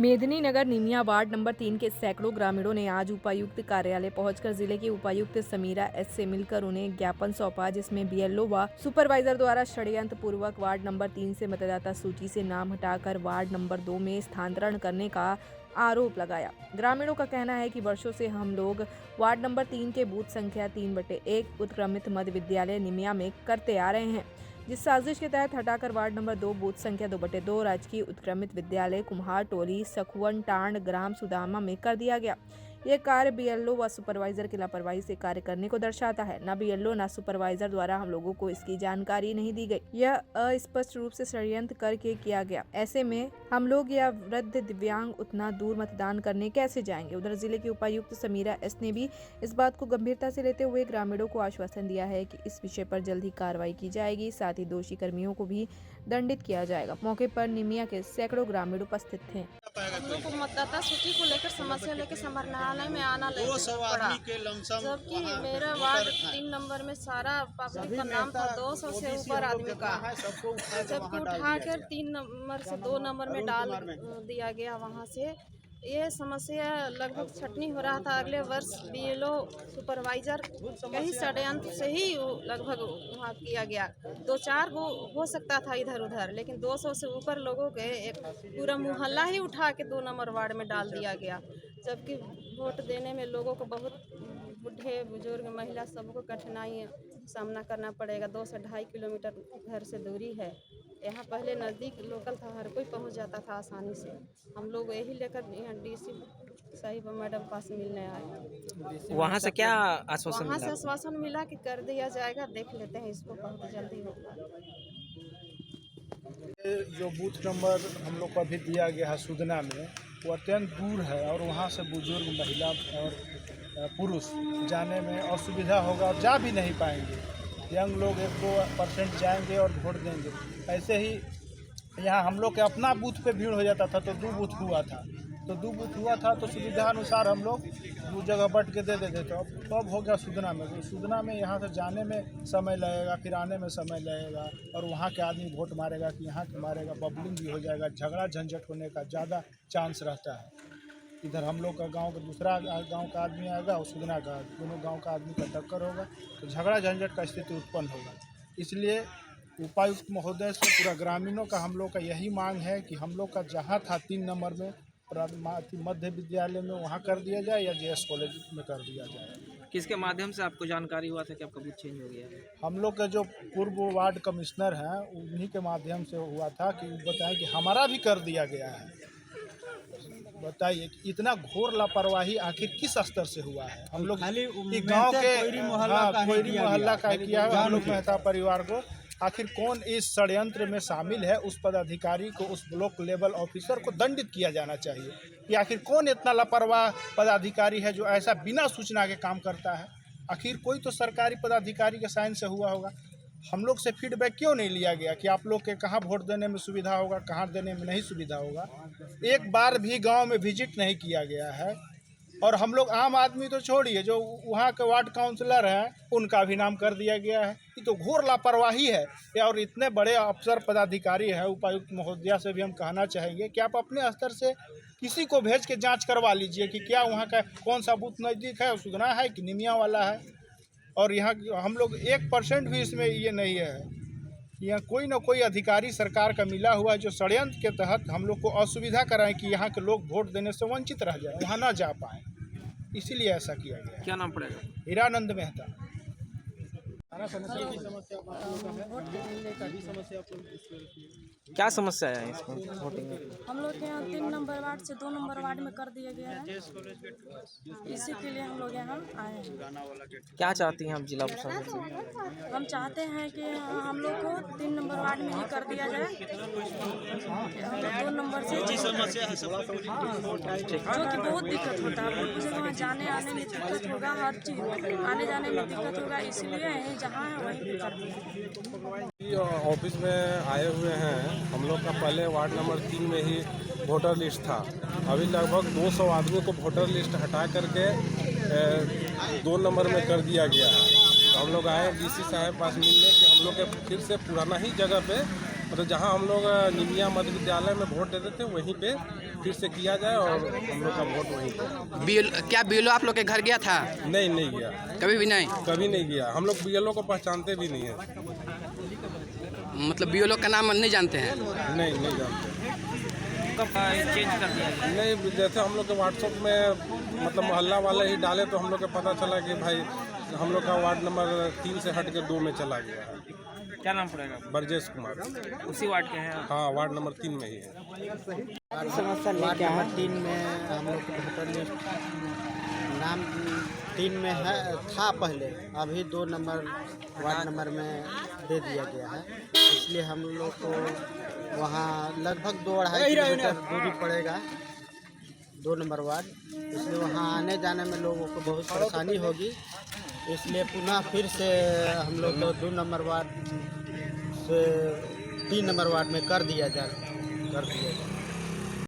मेदिनीनगर निमिया ward number 3 के सैकड़ों ग्रामीणों ने आज उपायुक्त कार्यालय पहुंचकर जिले की उपायुक्त समीरा एस से मिलकर उन्हें ज्ञापन सौंपा, जिसमें बीएलओ व सुपरवाइजर द्वारा षड्यंत्र पूर्वक वार्ड नंबर 3 से मतदाता सूची से नाम हटाकर वार्ड नंबर 2 में स्थानांतरण करने का आरोप लगाया। ग्रामीणों का कहना है कि वर्षों से हम लोग वार्ड नंबर 3 के बूथ संख्या 3/1 उत्क्रमित मध्य विद्यालय निमिया में करते आ रहे हैं, जिस साजिश के तहत हटाकर वार्ड नंबर 2 बूथ संख्या 2/2 राजकीय उत्क्रमित विद्यालय कुम्हार टोली सखुवन टांड ग्राम सुदामा में कर दिया गया। यह कार्य बीएलओ व सुपरवाइजर की लापरवाही से कार्य करने को दर्शाता है। न बीएलओ न सुपरवाइजर द्वारा हम लोगों को इसकी जानकारी नहीं दी गई। यह अस्पष्ट रूप से षड्यंत्र करके किया गया। ऐसे में हम लोग या वृद्ध दिव्यांग उतना दूर मतदान करने कैसे जाएंगे। उधर जिले की उपायुक्त समीरा एस ने भी इस बात को गंभीरता से लेते हुए ग्रामीणों को आश्वासन दिया है कि इस विषय पर जल्द ही कार्रवाई की जाएगी, साथ ही दोषी कर्मियों को भी दंडित किया जाएगा। मौके पर निमिया के सैकड़ों ग्रामीण उपस्थित थे। हम लोग को मतदाता सूची को लेकर समस्या लेकर संभालनालय में आना पड़ा, जबकि मेरा वार्ड 3 नंबर में सारा पब्लिक का नाम था 200 से ऊपर आदमी का, जबकि उठाकर 3 नंबर से 2 नंबर में डाल दिया गया। वहाँ से ये समस्या लगभग छटनी हो रहा था। अगले वर्ष बीएलओ सुपरवाइजर कहीं षड्यंत्र से ही लगभग वहाँ किया गया। 2-4 गो हो सकता था इधर उधर, लेकिन 200 से ऊपर लोगों के एक पूरा मोहल्ला ही उठा के 2 नंबर वार्ड में डाल दिया गया। जबकि वोट देने में लोगों को बहुत बूढ़े बुजुर्ग महिला सबको कठिनाई सामना करना पड़ेगा। 2 से 2.5 किलोमीटर घर से दूरी है। यहाँ पहले नज़दीक लोकल था, हर कोई पहुँच जाता था आसानी से। हम लोग यही लेकर यहाँ डीसी साहिब मैडम पास मिलने आए। वहाँ से क्या आश्वासन वहाँ मिला? से आश्वासन मिला कि कर दिया जाएगा, देख लेते हैं, इसको बहुत जल्दी होगा। जो बूथ नंबर हम लोग को अभी दिया गया है सुदना में, वो अत्यंत दूर है और वहाँ से बुजुर्ग महिला और पुरुष जाने में असुविधा होगा और जा भी नहीं पाएंगे। यंग लोग 1-2% जाएंगे और वोट देंगे। ऐसे ही यहाँ हम लोग के अपना बूथ पे भीड़ हो जाता था, तो 2 बूथ हुआ था तो सुविधा अनुसार हम लोग 2 जगह बट के दे देते थे। अब हो गया सुदना में, तो सुदना में यहाँ से जाने में समय लगेगा, फिर आने में समय लगेगा और वहाँ के आदमी वोट मारेगा कि यहाँ के मारेगा, बबलिंग भी हो जाएगा, झगड़ा झंझट होने का ज़्यादा चांस रहता है। इधर हम लोग का गांव का दूसरा गांव का आदमी आएगा और सुदना का, दोनों गांव का आदमी का टक्कर होगा, तो झगड़ा झंझट का स्थिति उत्पन्न होगा। इसलिए उपायुक्त महोदय से पूरा ग्रामीणों का हम लोग का यही मांग है कि हम लोग का जहां था 3 नंबर में मध्य विद्यालय में वहां कर दिया जाए या जेएस कॉलेज में कर दिया जाए। किसके माध्यम से आपको जानकारी हुआ था कि आपका बूथ चेंज हो गया है? हम लोग का जो पूर्व वार्ड कमिश्नर हैं उन्हीं के माध्यम से हुआ था कि बताएं कि हमारा भी कर दिया गया है। बताइए कि इतना घोर लापरवाही आखिर किस स्तर से हुआ है। हम लोग गाँव के कोयरी मोहल्ला का किया है, हम लोग मेहता परिवार को आखिर कौन इस षड्यंत्र में शामिल है, उस पदाधिकारी को, उस ब्लॉक लेवल ऑफिसर को दंडित किया जाना चाहिए कि आखिर कौन इतना लापरवाह पदाधिकारी है जो ऐसा बिना सूचना के काम करता है। आखिर कोई तो सरकारी पदाधिकारी के साइन से हुआ होगा। हम लोग से फीडबैक क्यों नहीं लिया गया कि आप लोग के कहाँ वोट देने में सुविधा होगा, कहाँ देने में नहीं सुविधा होगा। एक बार भी गाँव में विजिट नहीं किया गया है। और हम लोग आम आदमी तो छोड़िए, जो वहाँ के वार्ड काउंसलर हैं उनका भी नाम कर दिया गया है। ये तो घोर लापरवाही है। और इतने बड़े अफसर पदाधिकारी हैं, उपायुक्त महोदया से भी हम कहना चाहेंगे कि आप अपने स्तर से किसी को भेज के जांच करवा लीजिए कि क्या वहाँ का कौन सा बूथ नज़दीक है, सुदना है कि निमिया वाला है। और यहाँ हम लोग 1% भी इसमें ये नहीं है। यहाँ कोई ना कोई अधिकारी सरकार का मिला हुआ है जो षड्यंत्र के तहत हम लोग को असुविधा कराएं कि यहाँ के लोग वोट देने से वंचित रह जाए, वहाँ ना जा पाएँ। इसीलिए ऐसा किया गया। क्या नाम पड़ेगा? हीरानंद मेहता। क्या समस्या है इसमें वोटिंग में? हम लोग के यहाँ 3 नंबर वार्ड से 2 नंबर वार्ड में कर दिया गया है। इसी के लिए हम लोग यहाँ आए हैं। क्या चाहती हैं आप जिला प्रशासन से? हम चाहते हैं कि हम लोग को 3 नंबर वार्ड में ही कर दिया जाए। हम लोग 2 नंबर से जो कि बहुत दिक्कत होता है। मुझे वहाँ जाने आने में दिक्कत होगा, हर चीज़ आने जाने में दिक्कत होगा, इसलिए यहीं जहाँ है वहीं कर दिया। ऑफिस में आए हुए हैं। हम लोग का पहले वार्ड नंबर 3 में ही वोटर लिस्ट था। अभी लगभग 200 आदमी को वोटर लिस्ट हटा करके 2 नंबर में कर दिया गया है। तो हम लोग आए डीसी साहब पास मिलने कि हम लोग के फिर से पुराना ही जगह पे, मतलब जहां हम लोग निमिया मध्य विद्यालय में वोट देते थे वहीं पे फिर से किया जाए और हम लोग का वोट वहीं पे। क्या बीएलओ आप लोग के घर गया था? नहीं गया, कभी भी नहीं? कभी नहीं गया। हम लोग बीएलओ को पहचानते भी नहीं है। मतलब बीएलओ का नाम नहीं जानते हैं? नहीं जानते। कब चेंज कर दिया गया? नहीं, जैसे हम लोग के व्हाट्सएप में मतलब मोहल्ला वाले ही डाले तो हम लोग को पता चला कि भाई हम लोग का वार्ड नंबर 3 से हट के 2 में चला गया है। क्या नाम पड़ेगा? ब्रजेश कुमार। उसी वार्ड के हैं? हाँ, वार्ड नंबर 3 में ही है। वार्ड नंबर 3 में हम लोग का वोटर लिस्ट नाम 3 में है था पहले, अभी 2 नंबर वार्ड नंबर में दे दिया गया है। इसलिए हम लोग को वहाँ लगभग 2-2.5 किलोमीटर दूरी पड़ेगा 2 नंबर वार्ड, इसलिए वहाँ आने जाने में लोगों को बहुत परेशानी होगी। इसलिए पुनः फिर से हम लोग को 2 नंबर वार्ड से 3 नंबर वार्ड में कर दिया जाए।